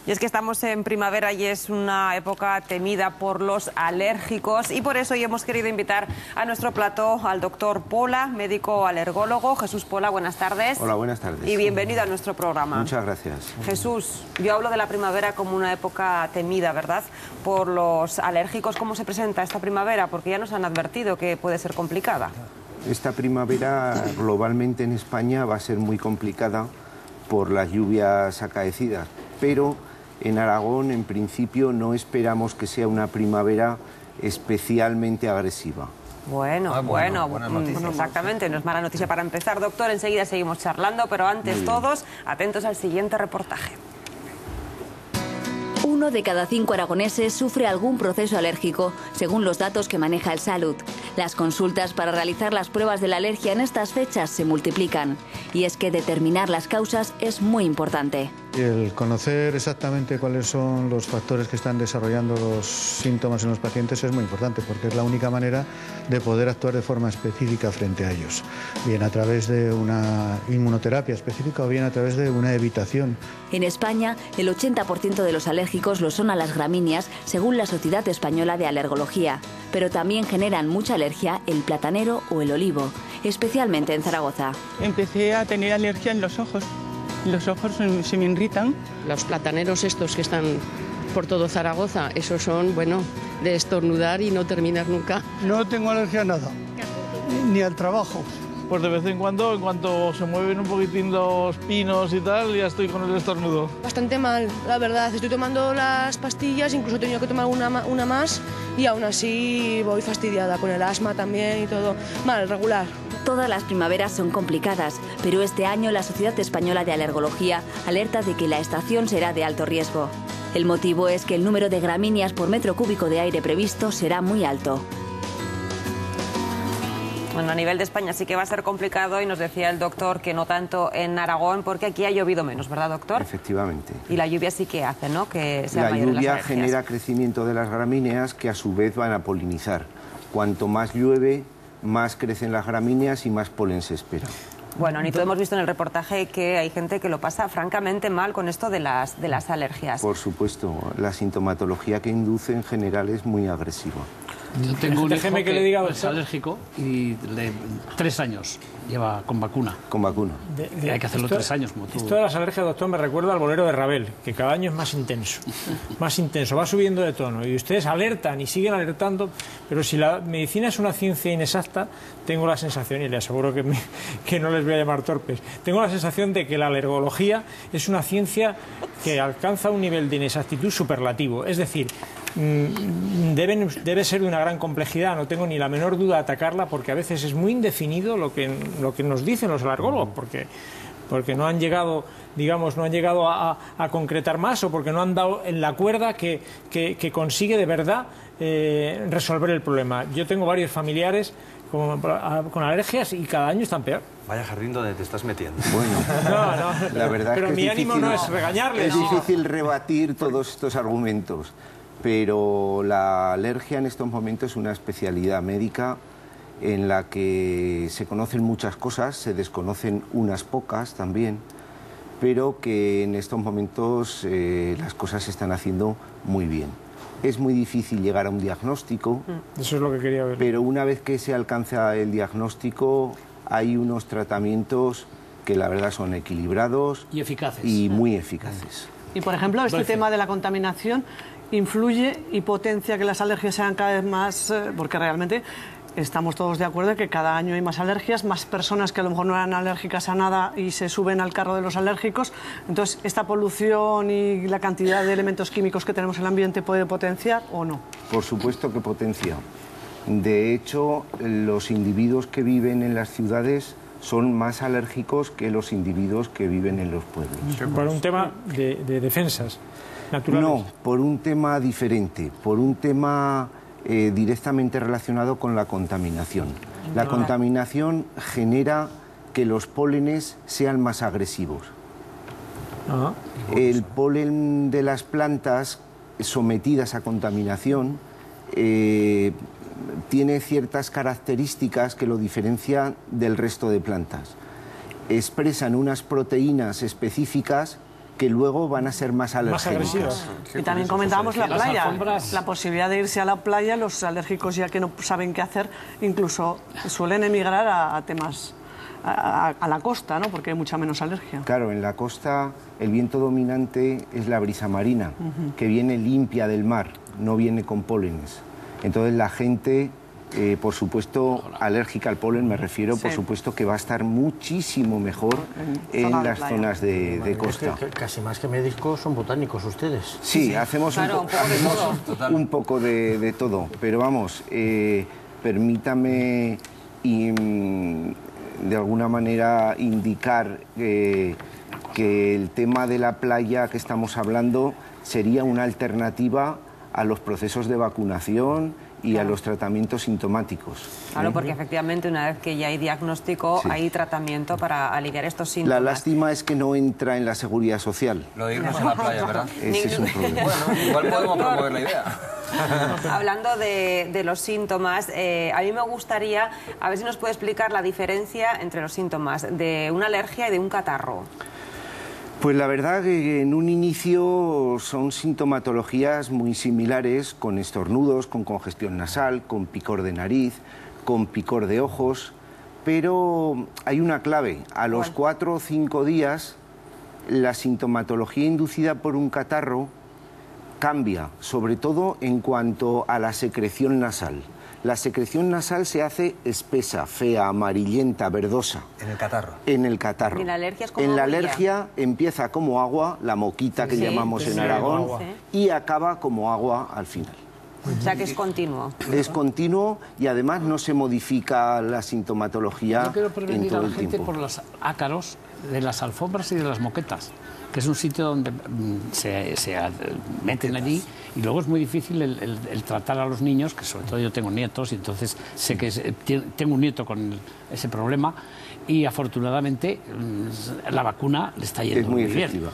Y es que estamos en primavera y es una época temida por los alérgicos y por eso hoy hemos querido invitar a nuestro plató al doctor Pola, médico alergólogo. Jesús Pola, buenas tardes. Hola, buenas tardes. Y bienvenido a nuestro programa. Muchas gracias. Jesús, yo hablo de la primavera como una época temida, ¿verdad?, por los alérgicos. ¿Cómo se presenta esta primavera? Porque ya nos han advertido que puede ser complicada. Esta primavera globalmente en España va a ser muy complicada por las lluvias acaecidas, pero en Aragón en principio no esperamos que sea una primavera especialmente agresiva. Bueno, exactamente, no es mala noticia para empezar. Doctor, enseguida seguimos charlando, pero antes todos, atentos al siguiente reportaje. 1 de cada 5 aragoneses sufre algún proceso alérgico, según los datos que maneja el Salud. Las consultas para realizar las pruebas de la alergia en estas fechas se multiplican. Y es que determinar las causas es muy importante. El conocer exactamente cuáles son los factores que están desarrollando los síntomas en los pacientes es muy importante, porque es la única manera de poder actuar de forma específica frente a ellos. Bien a través de una inmunoterapia específica o bien a través de una evitación. En España, el 80% de los alérgicos lo son a las gramíneas, según la Sociedad Española de Alergología. Pero también generan mucha alergia el platanero o el olivo, especialmente en Zaragoza. Empecé a tener alergia en los ojos. Los ojos se me irritan. Los plataneros estos que están por todo Zaragoza, esos son, bueno, de estornudar y no terminar nunca. No tengo alergia a nada, ni al trabajo. Pues de vez en cuanto se mueven un poquitín los pinos y tal, ya estoy con el estornudo. Bastante mal, la verdad. Estoy tomando las pastillas, incluso he tenido que tomar una más y aún así voy fastidiada con el asma también y todo. Mal, regular. Todas las primaveras son complicadas, pero este año la Sociedad Española de Alergología alerta de que la estación será de alto riesgo. El motivo es que el número de gramíneas por metro cúbico de aire previsto será muy alto. Bueno, a nivel de España sí que va a ser complicado y nos decía el doctor que no tanto en Aragón, porque aquí ha llovido menos, ¿verdad, doctor? Efectivamente. Y la lluvia sí que hace, ¿no?, que sea la mayor lluvia las genera crecimiento de las gramíneas que a su vez van a polinizar. Cuanto más llueve, más crecen las gramíneas y más polen se espera. Bueno, Anito, hemos visto en el reportaje que hay gente que lo pasa francamente mal con esto de las alergias. Por supuesto, la sintomatología que induce en general es muy agresiva. Yo tengo un hijo que es alérgico y 3 años lleva con vacuna. Con vacuna. Hay que hacerlo 3 años, como tú. Esto de las alergias, doctor, me recuerda al bolero de Ravel, que cada año es más intenso. Más intenso, va subiendo de tono. Y ustedes alertan y siguen alertando, pero si la medicina es una ciencia inexacta, tengo la sensación, y le aseguro que no les voy a llamar torpes, tengo la sensación de que la alergología es una ciencia que alcanza un nivel de inexactitud superlativo. Es decir, debe ser de una gran complejidad, no tengo ni la menor duda de atacarla, porque a veces es muy indefinido lo que nos dicen los alergólogos, porque no han llegado, digamos, a concretar más, o porque no han dado en la cuerda que consigue de verdad resolver el problema. Yo tengo varios familiares con alergias y cada año están peor. Vaya jardín donde te estás metiendo. Bueno, la verdad pero es que mi ánimo no es regañarles. Es difícil rebatir todos estos argumentos, pero la alergia en estos momentos es una especialidad médica en la que se conocen muchas cosas, se desconocen unas pocas también, pero que en estos momentos las cosas se están haciendo muy bien. Es muy difícil llegar a un diagnóstico. Eso es lo que quería ver. Pero una vez que se alcanza el diagnóstico, hay unos tratamientos que la verdad son equilibrados y eficaces. Y muy eficaces. Y por ejemplo, este tema de la contaminación influye y potencia que las alergias sean cada vez más, porque realmente estamos todos de acuerdo en que cada año hay más alergias, más personas que a lo mejor no eran alérgicas a nada y se suben al carro de los alérgicos. Entonces, ¿esta polución y la cantidad de elementos químicos que tenemos en el ambiente puede potenciar o no? Por supuesto que potencia. De hecho, los individuos que viven en las ciudades son más alérgicos que los individuos que viven en los pueblos. Por un tema de defensas naturales. No, por un tema diferente, por un tema directamente relacionado con la contaminación. La contaminación genera que los pólenes sean más agresivos. El polen de las plantas sometidas a contaminación tiene ciertas características que lo diferencian del resto de plantas. Expresan unas proteínas específicas que luego van a ser más alergénicas. Y también comentábamos la playa, la posibilidad de irse a la playa, los alérgicos ya que no saben qué hacer, incluso suelen emigrar a temas, a la costa, ¿no? Porque hay mucha menos alergia. Claro, en la costa el viento dominante es la brisa marina, que viene limpia del mar, no viene con pólenes. Entonces la gente, por supuesto, alérgica al polen, me refiero, por supuesto que va a estar muchísimo mejor en las zonas de costa. Casi más que médicos son botánicos ustedes. Sí, hacemos un poco de todo, pero vamos, permítame de alguna manera indicar que el tema de la playa que estamos hablando sería una alternativa a los procesos de vacunación y a los tratamientos sintomáticos. Claro, porque efectivamente una vez que ya hay diagnóstico, hay tratamiento para aliviar estos síntomas. La lástima es que no entra en la seguridad social. Lo de irnos a la playa, ¿verdad? Ese es un problema. Bueno, igual podemos promover la idea. Hablando de los síntomas, a mí me gustaría, a ver si nos puede explicar la diferencia entre los síntomas de una alergia y de un catarro. Pues la verdad que en un inicio son sintomatologías muy similares, con estornudos, con congestión nasal, con picor de nariz, con picor de ojos, pero hay una clave. A los 4 o 5 días, la sintomatología inducida por un catarro cambia, sobre todo en cuanto a la secreción nasal. La secreción nasal se hace espesa, fea, amarillenta, verdosa. ¿En el catarro? En el catarro. ¿Y en la alergia es como en la alergia empieza como agua, la moquita que llamamos en Aragón, y acaba como agua al final. O sea que es continuo. Es continuo y además no se modifica la sintomatología Yo quiero en prevenir todo a la el gente tiempo. por los ácaros de las alfombras y de las moquetas, que es un sitio donde se meten allí y luego es muy difícil el tratar a los niños, que sobre todo yo tengo nietos y entonces sé que tengo un nieto con ese problema y afortunadamente la vacuna le está yendo muy bien.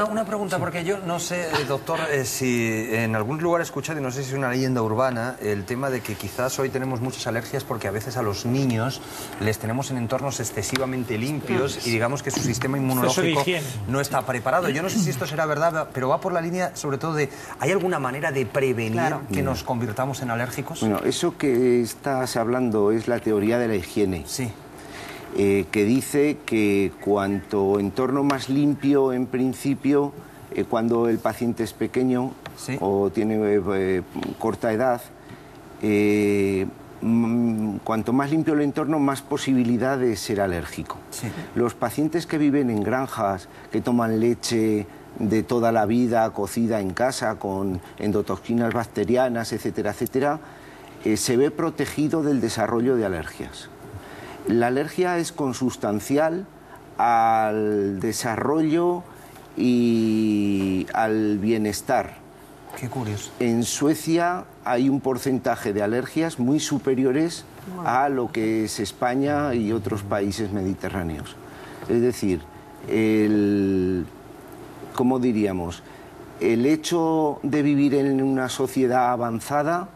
Una pregunta, porque yo no sé, doctor, si en algún lugar he escuchado, y no sé si es una leyenda urbana, el tema de que quizás hoy tenemos muchas alergias porque a veces a los niños les tenemos en entornos excesivamente limpios y digamos que su sistema inmunológico no está preparado. Yo no sé si esto será verdad, pero va por la línea sobre todo de, ¿hay alguna manera de prevenir que nos convirtamos en alérgicos? Bueno, eso que estás hablando es la teoría de la higiene. Sí. Que dice que cuanto entorno más limpio en principio, cuando el paciente es pequeño o tiene corta edad, cuanto más limpio el entorno, más posibilidad de ser alérgico. Sí. Los pacientes que viven en granjas, que toman leche de toda la vida cocida en casa con endotoxinas bacterianas, etcétera, etcétera, se ve protegido del desarrollo de alergias. La alergia es consustancial al desarrollo y al bienestar. Qué curioso. En Suecia hay un porcentaje de alergias muy superiores a lo que es España y otros países mediterráneos. Es decir, ¿cómo diríamos? El hecho de vivir en una sociedad avanzada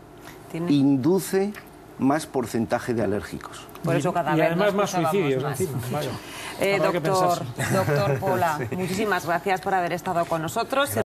induce más porcentaje de alérgicos. Por eso cada vez además más suicidios. Doctor Pola, muchísimas gracias por haber estado con nosotros.